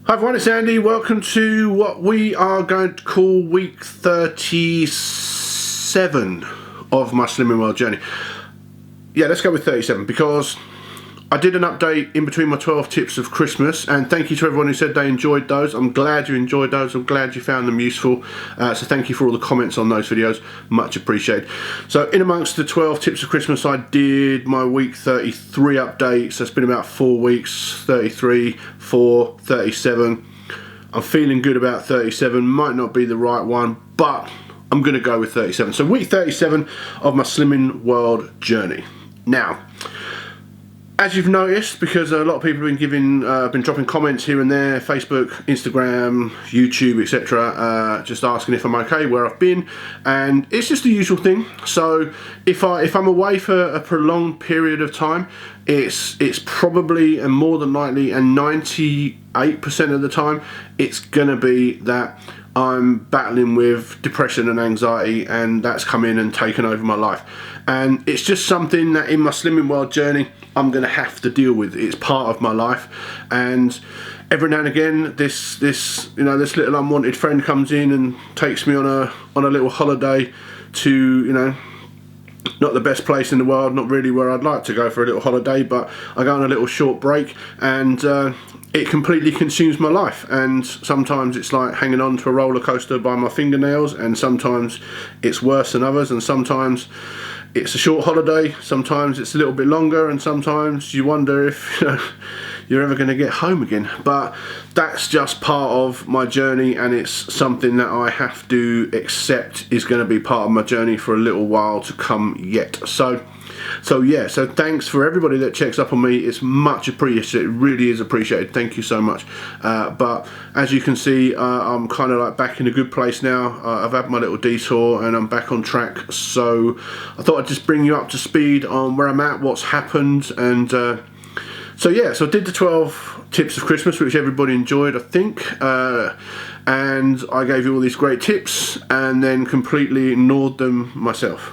Hi everyone, it's Andy. Welcome to what we are going to call week 37 of my Slimming World journey. Yeah, let's go with 37 because I did an update in between my 12 tips of Christmas, and thank you to everyone who said they enjoyed those. I'm glad you enjoyed those. I'm glad you found them useful. So thank you for all the comments on those videos. Much appreciated. So in amongst the 12 tips of Christmas, I did my week 33 update. So it's been about 4 weeks, 33, 4, 37. I'm feeling good about 37. Might not be the right one, but I'm going to go with 37. So week 37 of my Slimming World journey. Now, as you've noticed, because a lot of people have been dropping comments here and there, Facebook, Instagram, YouTube, etc., just asking if I'm okay, where I've been, and it's just the usual thing. So if I'm away for a prolonged period of time, it's probably, and more than likely, and 98% of the time, it's gonna be that I'm battling with depression and anxiety, and that's come in and taken over my life. And it's just something that in my Slimming World journey I'm going to have to deal with. It's part of my life, and every now and again this little unwanted friend comes in and takes me on a little holiday to, not the best place in the world, not really where I'd like to go for a little holiday, but I go on a little short break, and it completely consumes my life. And sometimes it's like hanging on to a roller coaster by my fingernails, and sometimes it's worse than others, and sometimes it's a short holiday, sometimes it's a little bit longer, and sometimes you wonder if you're ever going to get home again. But that's just part of my journey, and it's something that I have to accept is going to be part of my journey for a little while to come yet. So thanks for everybody that checks up on me. It's much appreciated. It really is appreciated. Thank you so much. But as you can see, I'm kind of like back in a good place now. I've had my little detour and I'm back on track. So I thought I'd just bring you up to speed on where I'm at, what's happened, and so I did the 12 tips of Christmas, which everybody enjoyed, I think, and I gave you all these great tips and then completely ignored them myself.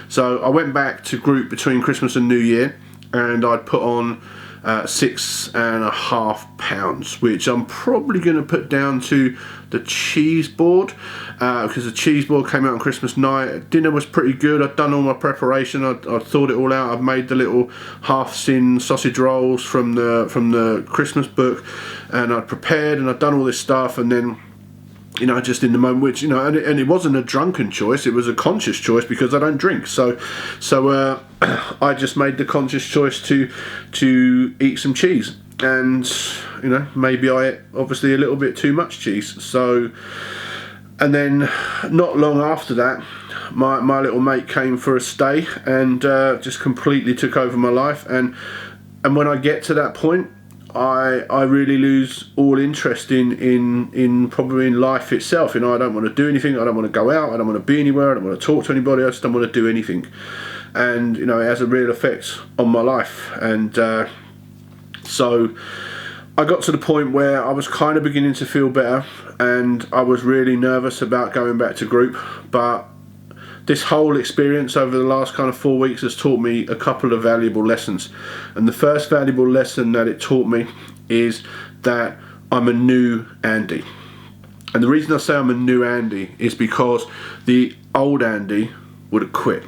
So I went back to group between Christmas and New Year, and I'd put on 6.5 pounds, which I'm probably going to put down to the cheese board, because the cheese board came out on Christmas night. Dinner was pretty good. I'd done all my preparation. I'd thought it all out. I've made the little half-sin sausage rolls from the Christmas book, and I'd prepared and I'd done all this stuff, and then just in the moment, which, and it wasn't a drunken choice, it was a conscious choice because I don't drink. So I just made the conscious choice to eat some cheese, and maybe I ate obviously a little bit too much cheese. So, and then not long after that, my little mate came for a stay and just completely took over my life. And when I get to that point, I really lose all interest in probably in life itself. I don't want to do anything. I don't want to go out. I don't want to be anywhere. I don't want to talk to anybody. I just don't want to do anything. And it has a real effect on my life. And so I got to the point where I was kind of beginning to feel better, and I was really nervous about going back to group. But this whole experience over the last kind of 4 weeks has taught me a couple of valuable lessons. And the first valuable lesson that it taught me is that I'm a new Andy. And the reason I say I'm a new Andy is because the old Andy would have quit.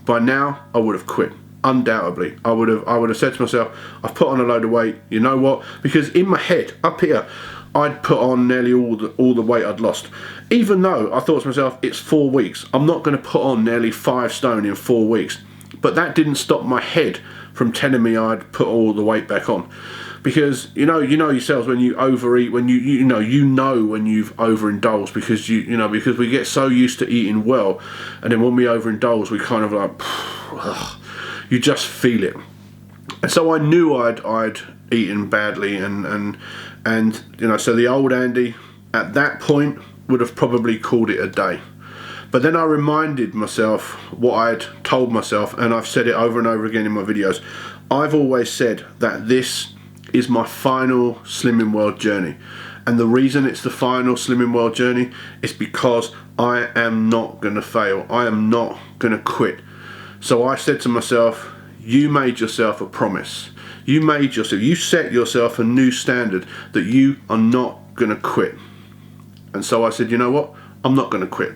By now, I would have quit. Undoubtedly. I would have said to myself, I've put on a load of weight. You know what? Because in my head, up here, I'd put on nearly all the weight I'd lost. Even though I thought to myself, it's 4 weeks, I'm not going to put on nearly 5 stone in 4 weeks. But that didn't stop my head from telling me I'd put all the weight back on. Because you know yourselves, when you overeat, when you know when you've overindulged, because because we get so used to eating well, and then when we overindulge, we kind of like you just feel it. And so I knew I'd eaten badly, and so the old Andy at that point would have probably called it a day. But then I reminded myself what I'd told myself, and I've said it over and over again in my videos. I've always said that this is my final Slimming World journey. And the reason it's the final Slimming World journey is because I am not going to fail. I am not going to quit. So I said to myself, you made yourself a promise. You set yourself a new standard that you are not going to quit. And so I said, you know what? I'm not going to quit.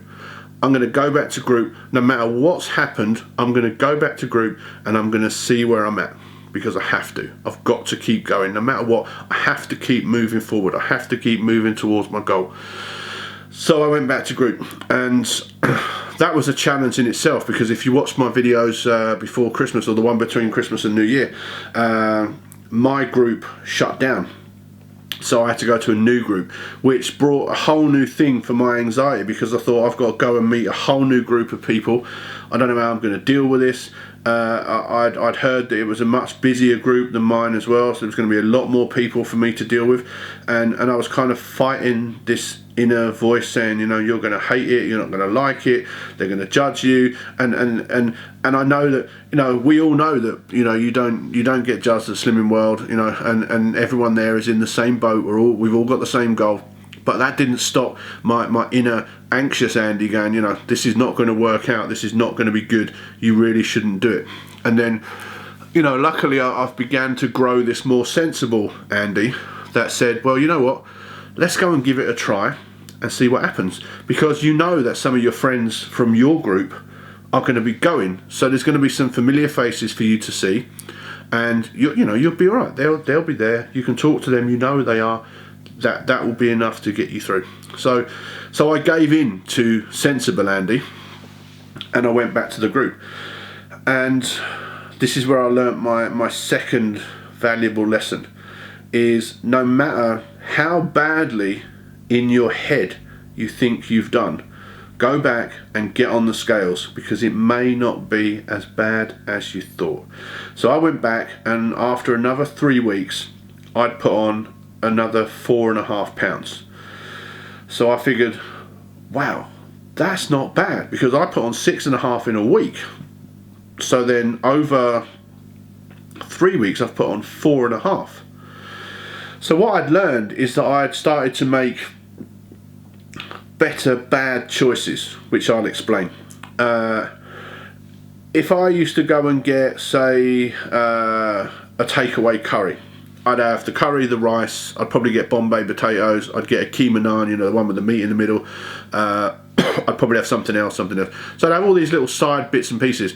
I'm going to go back to group. No matter what's happened, I'm going to go back to group and I'm going to see where I'm at, because I have to. I've got to keep going. No matter what, I have to keep moving forward. I have to keep moving towards my goal. So I went back to group, and that was a challenge in itself, because if you watch my videos before Christmas, or the one between Christmas and New Year, my group shut down. So I had to go to a new group, which brought a whole new thing for my anxiety, because I thought, I've got to go and meet a whole new group of people. I don't know how I'm going to deal with this. I'd heard that it was a much busier group than mine as well, so there was going to be a lot more people for me to deal with, and I was kind of fighting this inner voice saying, you know, you're going to hate it, you're not going to like it, they're going to judge you, and I know that, you know, we all know that, you know, you don't get judged at Slimming World, you know, and everyone there is in the same boat. We've all got the same goal. But that didn't stop my inner anxious Andy going, you know, this is not going to work out, this is not going to be good, you really shouldn't do it. And then, you know, luckily I've began to grow this more sensible Andy that said, well, you know what, let's go and give it a try and see what happens, because you know that some of your friends from your group are going to be going, so there's going to be some familiar faces for you to see, and you'll be all right. They'll be there, you can talk to them, you know they are. That will be enough to get you through. So I gave in to sensible Andy, and I went back to the group. And this is where I learnt my second valuable lesson, is no matter how badly in your head you think you've done, go back and get on the scales, because it may not be as bad as you thought. So I went back, and after another 3 weeks, I'd put on another 4.5 pounds. So I figured, wow, that's not bad, because I put on 6.5 in a week. So then over 3 weeks I've put on 4.5. So what I'd learned is that I'd started to make better bad choices, which I'll explain. If I used to go and get, say, a takeaway curry, I'd have the curry, the rice, I'd probably get Bombay potatoes, I'd get a keema naan, you know, the one with the meat in the middle, I'd probably have something else. So I'd have all these little side bits and pieces.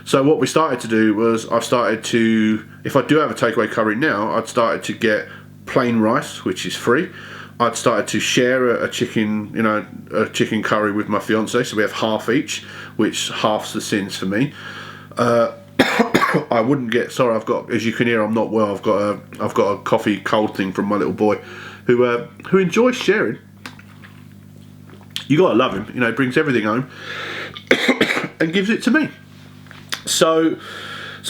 So what we started to do was, I started to, if I do have a takeaway curry now, I'd started to get plain rice, which is free. I'd started to share a chicken, you know, a chicken curry with my fiance, so we have half each, which halves the sins for me. I wouldn't get, sorry, I've got, as you can hear, I'm not well. I've got a coffee cold thing from my little boy, who enjoys sharing. You gotta love him, you know. He brings everything home and gives it to me. So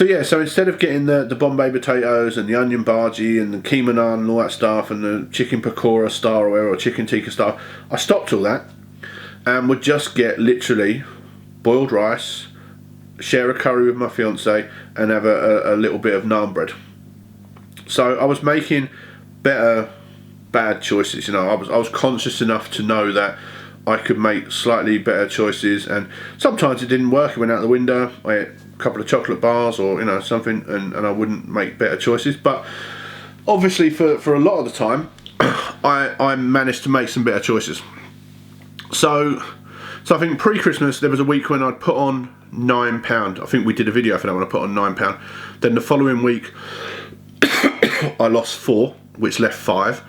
yeah. So instead of getting the Bombay potatoes and the onion bhaji and the keema naan and all that stuff and the chicken pakora style or whatever, or chicken tikka style, I stopped all that and would just get literally boiled rice, share a curry with my fiance, and have a little bit of naan bread. So I was making better bad choices, you know. I was conscious enough to know that I could make slightly better choices, and sometimes it didn't work. It went out the window. I ate a couple of chocolate bars or, you know, something, and I wouldn't make better choices. But obviously for a lot of the time I managed to make some better choices. So I think pre-Christmas there was a week when I'd put on £9. I think we did a video for that when I put on £9. Then the following week I lost 4, which left 5.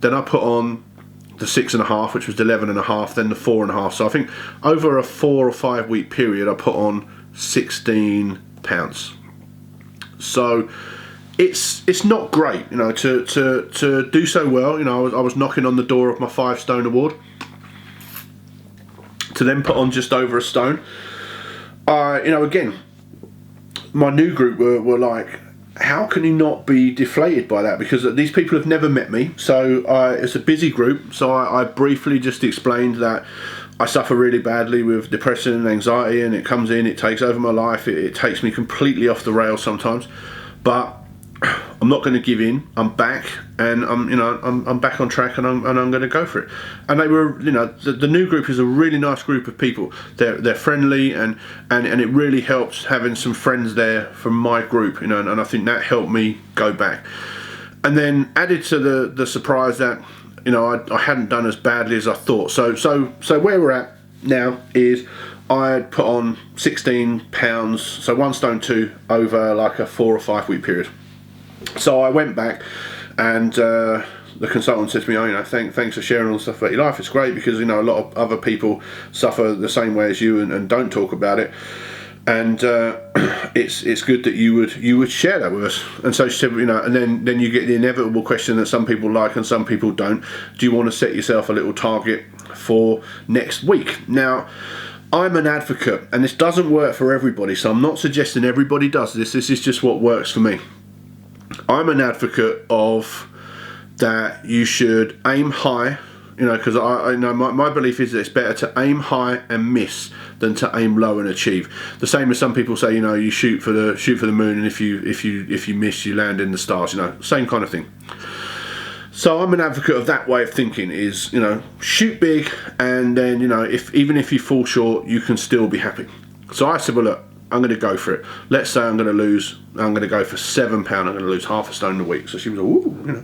Then I put on the 6.5, which was 11.5, then the 4.5. So I think over a 4 or 5 week period I put on £16. So it's not great, you know, to do so well. You know, I was knocking on the door of my 5 stone award, to then put on just over a stone. You know, again, my new group were like, how can you not be deflated by that? Because these people have never met me. So it's a busy group. So I briefly just explained that I suffer really badly with depression and anxiety, and it comes in, it takes over my life. It takes me completely off the rails sometimes. But I'm not going to give in. I'm back, and I'm back on track, and I'm going to go for it. And they were, you know, the new group is a really nice group of people. They're friendly, and it really helps having some friends there from my group, you know, and I think that helped me go back. And then added to the surprise that, you know, I hadn't done as badly as I thought. So where we're at now is I had put on 16 pounds, so 1 stone 2 over like a 4 or 5 week period. So I went back and the consultant said to me, oh, you know, thanks for sharing all the stuff about your life. It's great because, you know, a lot of other people suffer the same way as you and don't talk about it. And it's good that you would share that with us. And so she said, you know, and then you get the inevitable question that some people like and some people don't. Do you want to set yourself a little target for next week? Now, I'm an advocate, and this doesn't work for everybody, so I'm not suggesting everybody does this. This is just what works for me. I'm an advocate of that you should aim high, you know, because I know my belief is that it's better to aim high and miss than to aim low and achieve. The same as some people say, you know, you shoot for the moon, and if you miss, you land in the stars. You know, same kind of thing. So I'm an advocate of that way of thinking. Is, you know, shoot big, and then, you know, even if you fall short, you can still be happy. So I said, well, look, I'm going to go for it. Let's say I'm going to go for £7. I'm going to lose half a stone a week. So she was like, ooh, you know.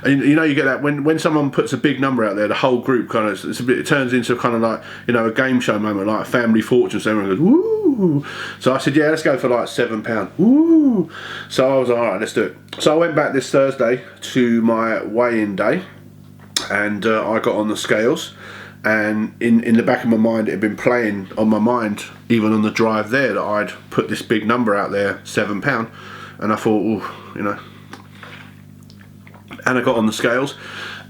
And you know, you get that when someone puts a big number out there, the whole group kind of, it turns into kind of like, you know, a game show moment, like a Family Fortune. So everyone goes, woo. So I said, yeah, let's go for like £7. Woo. So I was like, all right, let's do it. So I went back this Thursday to my weigh-in day, and I got on the scales. And in the back of my mind, it had been playing on my mind, even on the drive there, that I'd put this big number out there, £7. And I thought, oh, you know. And I got on the scales,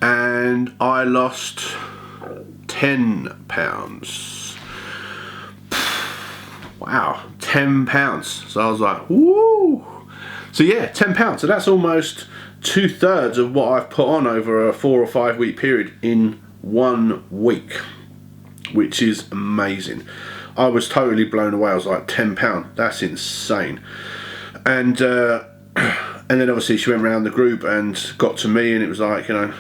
and I lost £10. Wow, £10. So I was like, woo. So yeah, £10. So that's almost 2/3 of what I've put on over a 4 or 5 week period in 1 week, which is amazing. I was totally blown away. I was like, £10, that's insane. And then obviously she went around the group and got to me, and it was like, you know,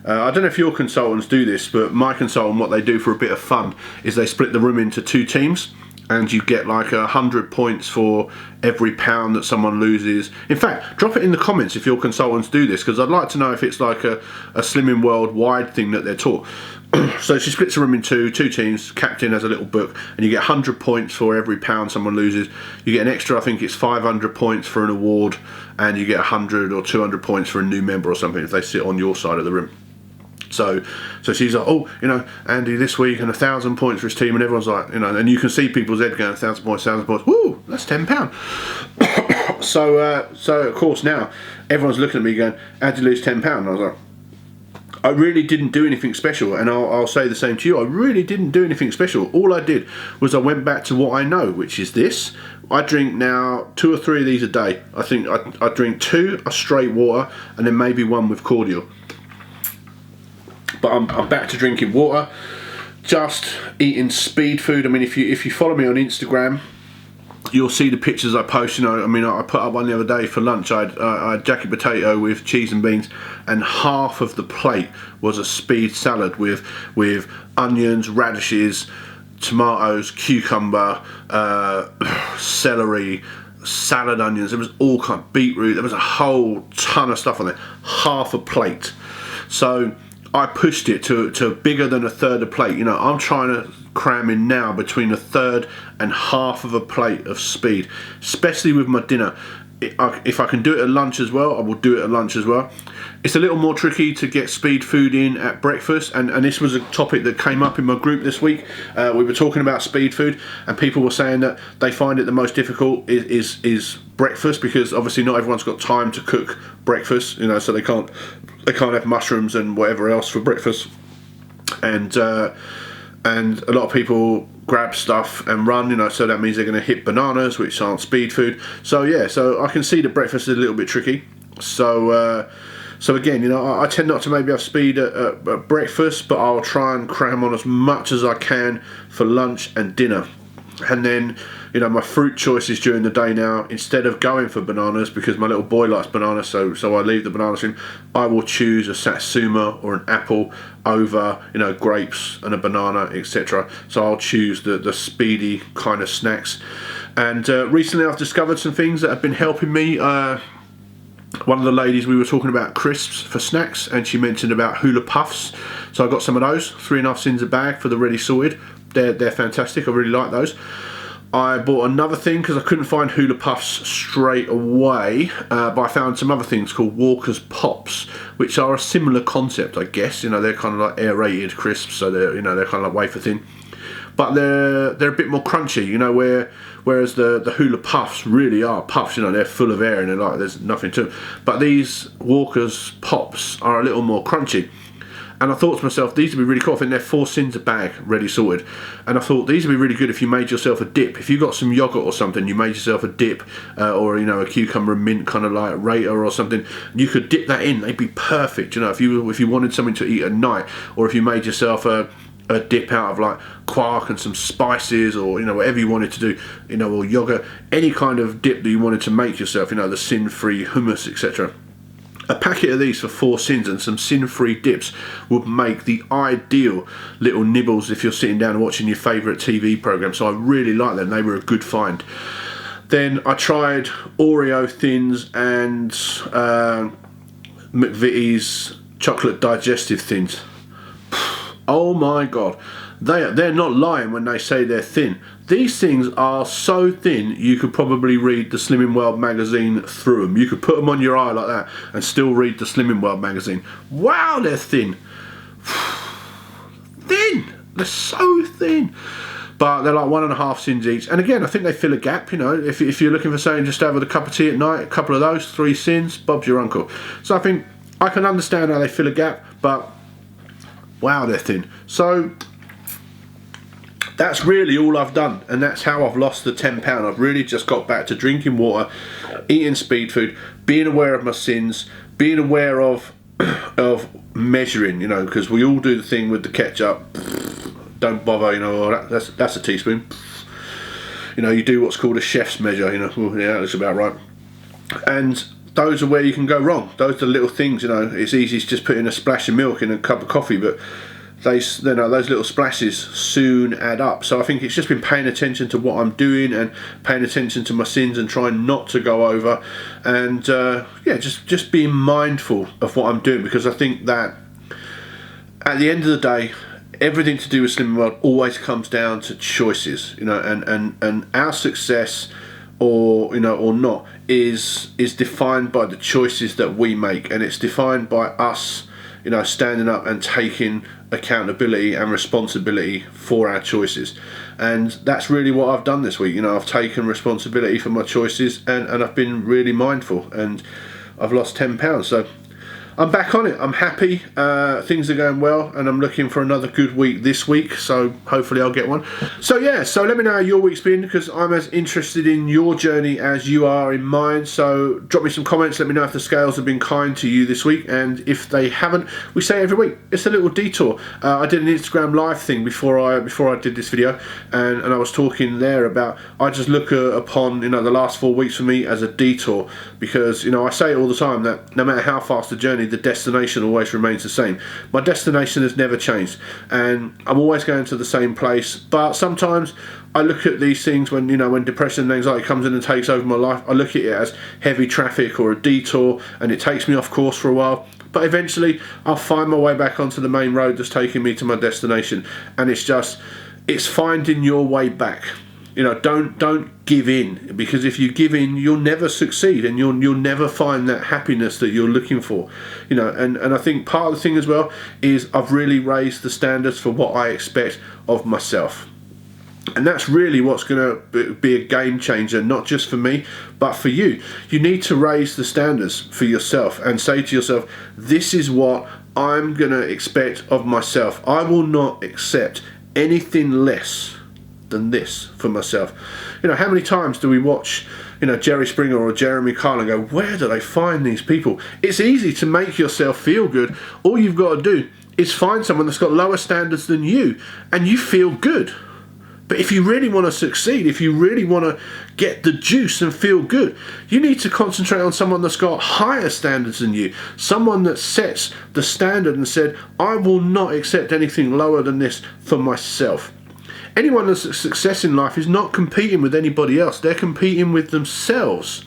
I don't know if your consultants do this, but my consultant, what they do for a bit of fun is they split the room into 2 teams, and you get like 100 points for every pound that someone loses. In fact, drop it in the comments if your consultants do this, because I'd like to know if it's like a Slimming World wide thing that they're taught. So she splits the room in two teams, captain has a little book, and you get 100 points for every pound someone loses. You get an extra, I think it's 500 points for an award, and you get 100 or 200 points for a new member or something if they sit on your side of the room. So she's like, oh, you know, Andy this week, and 1,000 points for his team, and everyone's like, you know, and you can see people's head going, 1,000 points, woo, that's £10. So of course now everyone's looking at me going, how'd you lose £10? And I was like, I really didn't do anything special, and I'll say the same to you. I really didn't do anything special. All I did was I went back to what I know, which is this. I drink now 2 or 3 of these a day. I think I drink 2 are straight water, and then maybe 1 with cordial. But I'm back to drinking water, just eating speed food. I mean, if you follow me on Instagram, you'll see the pictures I post. You know, I mean, I put up one the other day for lunch. I had jacket potato with cheese and beans, and half of the plate was a speed salad with onions, radishes, tomatoes, cucumber, celery, salad onions. There was all kind of beetroot. There was a whole ton of stuff on there. Half a plate. So I pushed it to bigger than 1/3 a plate. You know, I'm trying to cram in now between 1/3 and half of a plate of speed, especially with my dinner. If I can do it at lunch as well, I will do it at lunch as well. It's a little more tricky to get speed food in at breakfast, and this was a topic that came up in my group this week. We were talking about speed food, and people were saying that they find it the most difficult is breakfast, because obviously not everyone's got time to cook breakfast, you know, so they can't have mushrooms and whatever else for breakfast, and a lot of people grab stuff and run, you know, so that means they're going to hit bananas, which aren't speed food. So yeah, so I can see the breakfast is a little bit tricky. So again, you know, I tend not to maybe have speed at breakfast, but I'll try and cram on as much as I can for lunch and dinner. And then, you know, my fruit choices during the day now, instead of going for bananas, because my little boy likes bananas, so I leave the bananas in, I will choose a satsuma or an apple over, you know, grapes and a banana, etc. So I'll choose the speedy kind of snacks. And recently I've discovered some things that have been helping me. one of the ladies, we were talking about crisps for snacks, and she mentioned about Hula Puffs. So I got some of those, 3.5 cents a bag for the ready sorted. They're fantastic. I really like those. I bought another thing because I couldn't find Hula Puffs straight away, but I found some other things called Walker's Pops, which are a similar concept, I guess. You know, they're kind of like aerated crisps, so they're kind of like wafer thin, but they're a bit more crunchy. You know, whereas the Hula Puffs really are puffs. You know, they're full of air and they're like there's nothing to them. But these Walker's Pops are a little more crunchy. And I thought to myself, these would be really cool. I think they're 4 cents a bag, ready sorted. And I thought these would be really good if you made yourself a dip. If you got some yogurt or something, you made yourself a dip, or a cucumber and mint kind of like rater or something. You could dip that in. They'd be perfect. You know, if you wanted something to eat at night, or if you made yourself a dip out of like quark and some spices, or whatever you wanted to do, or yogurt, any kind of dip that you wanted to make yourself. The sin-free hummus, etc. A packet of these for 4 cents and some sin-free dips would make the ideal little nibbles if you're sitting down and watching your favourite TV programme. So I really like them. They were a good find. Then I tried Oreo Thins and McVitie's chocolate digestive thins. Oh my god, they're not lying when they say they're thin. These things are so thin you could probably read the Slimming World magazine through them. You could put them on your eye like that and still read the Slimming World magazine. Wow, they're thin. Thin! They're so thin. But they're like 1.5 cents each. And again, I think they fill a gap, if you're looking for something just to have with a cup of tea at night, a couple of those, 3 cents, Bob's your uncle. So I think I can understand how they fill a gap, but wow, they're thin. So that's really all I've done, and that's how I've lost the 10 pound. I've really just got back to drinking water, eating speed food, being aware of my sins, being aware of measuring, because we all do the thing with the ketchup. Don't bother, that's a teaspoon. You do what's called a chef's measure, yeah, that's about right. And those are where you can go wrong. Those are the little things, it's easy to just put in a splash of milk in a cup of coffee, but those little splashes soon add up. So I think it's just been paying attention to what I'm doing and paying attention to my sins and trying not to go over, and just being mindful of what I'm doing, because I think that at the end of the day, everything to do with Slimming World always comes down to choices, and our success or not is defined by the choices that we make, and it's defined by us standing up and taking accountability and responsibility for our choices. And that's really what I've done this week. I've taken responsibility for my choices, and I've been really mindful, and I've lost 10 pounds. So I'm back on it. I'm happy. Things are going well, and I'm looking for another good week this week, so hopefully I'll get one. So yeah, so let me know how your week's been, because I'm as interested in your journey as you are in mine. So drop me some comments, let me know if the scales have been kind to you this week, and if they haven't, we say every week, it's a little detour. I did an Instagram live thing before I did this video, and I was talking there about, I just look upon the last 4 weeks for me as a detour, because I say it all the time that no matter how fast the journey, the destination always remains the same. My destination has never changed, and I'm always going to the same place. But sometimes I look at these things when depression and anxiety comes in and takes over my life, I look at it as heavy traffic or a detour, and it takes me off course for a while. But eventually I'll find my way back onto the main road that's taking me to my destination, and it's finding your way back. Don't give in, because if you give in, you'll never succeed, and you'll never find that happiness that you're looking for. And I think part of the thing as well is I've really raised the standards for what I expect of myself. And that's really what's going to be a game changer, not just for me, but for you. You need to raise the standards for yourself and say to yourself, this is what I'm going to expect of myself. I will not accept anything less than this for myself. How many times do we watch Jerry Springer or Jeremy Kyle and go, where do they find these people? It's easy to make yourself feel good. All you've got to do is find someone that's got lower standards than you, and you feel good. But if you really want to succeed, if you really want to get the juice and feel good, you need to concentrate on someone that's got higher standards than you. Someone that sets the standard and said, I will not accept anything lower than this for myself. Anyone that's a success in life is not competing with anybody else. They're competing with themselves.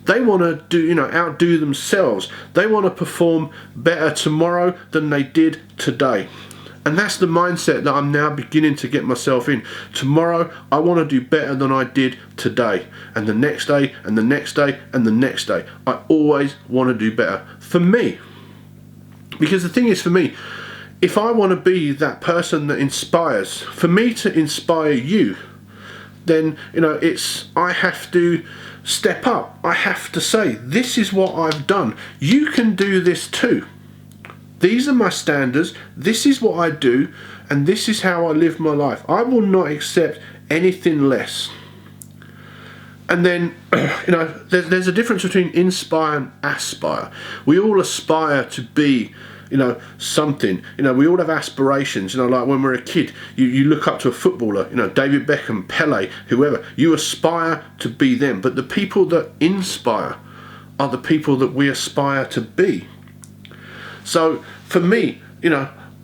They want to do, outdo themselves. They want to perform better tomorrow than they did today. And that's the mindset that I'm now beginning to get myself in. Tomorrow, I want to do better than I did today. And the next day, and the next day, and the next day. I always want to do better. For me. Because the thing is, for me, if I want to be that person that inspires, for me to inspire you, then, I have to step up. I have to say, this is what I've done. You can do this too. These are my standards, this is what I do, and this is how I live my life. I will not accept anything less. And then, there's a difference between inspire and aspire. We all aspire to be, something. We all have aspirations. Like when we're a kid, you look up to a footballer, David Beckham, Pele, whoever. You aspire to be them. But the people that inspire are the people that we aspire to be. So for me,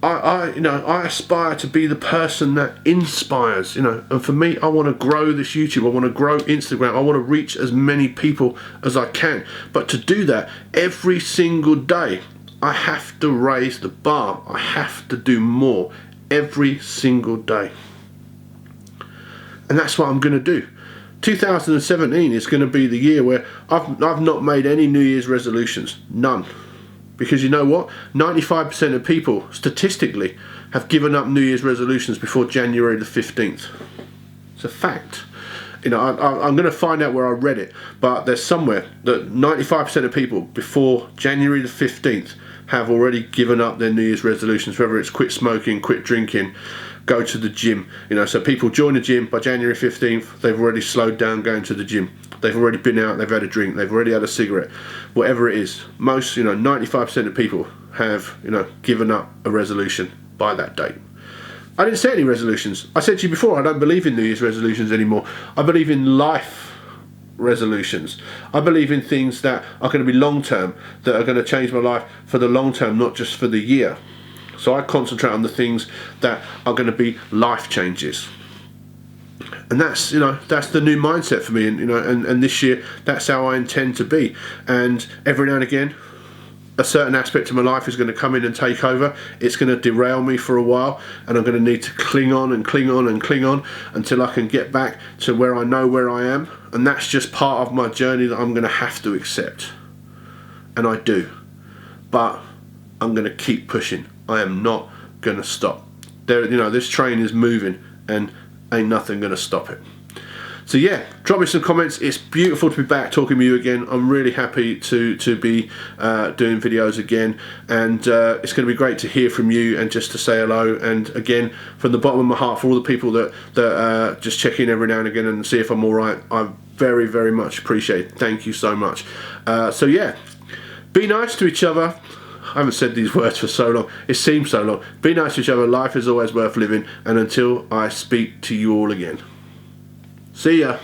I aspire to be the person that inspires, and for me, I want to grow this YouTube, I want to grow Instagram, I want to reach as many people as I can. But to do that, every single day, I have to raise the bar. I have to do more every single day. And that's what I'm going to do. 2017 is going to be the year where I've not made any New Year's resolutions. None. Because you know what? 95% of people, statistically, have given up New Year's resolutions before January the 15th. It's a fact. I'm going to find out where I read it, but there's somewhere that 95% of people before January the 15th have already given up their New Year's resolutions, whether it's quit smoking, quit drinking, go to the gym. So people join the gym by January 15th, they've already slowed down going to the gym. They've already been out, they've had a drink, they've already had a cigarette, whatever it is. Most, 95% of people have, given up a resolution by that date. I didn't say any resolutions. I said to you before, I don't believe in New Year's resolutions anymore. I believe in life resolutions. I believe in things that are going to be long term, that are going to change my life for the long term, not just for the year. So I concentrate on the things that are going to be life changes. And that's that's the new mindset for me, and this year that's how I intend to be. And every now and again, a certain aspect of my life is going to come in and take over. It's going to derail me for a while, and I'm going to need to cling on and cling on and cling on until I can get back to where I know where I am. And that's just part of my journey that I'm going to have to accept, and I do. But I'm going to keep pushing. I am not going to stop. This train is moving, and ain't nothing going to stop it. So yeah, drop me some comments. It's beautiful to be back talking with you again. I'm really happy to be doing videos again, and it's going to be great to hear from you and just to say hello. And again, from the bottom of my heart, for all the people that just check in every now and again and see if I'm all right, I very, very much appreciate it. Thank you so much. So yeah, be nice to each other. I haven't said these words for so long. It seems so long. Be nice to each other. Life is always worth living. And until I speak to you all again. See ya.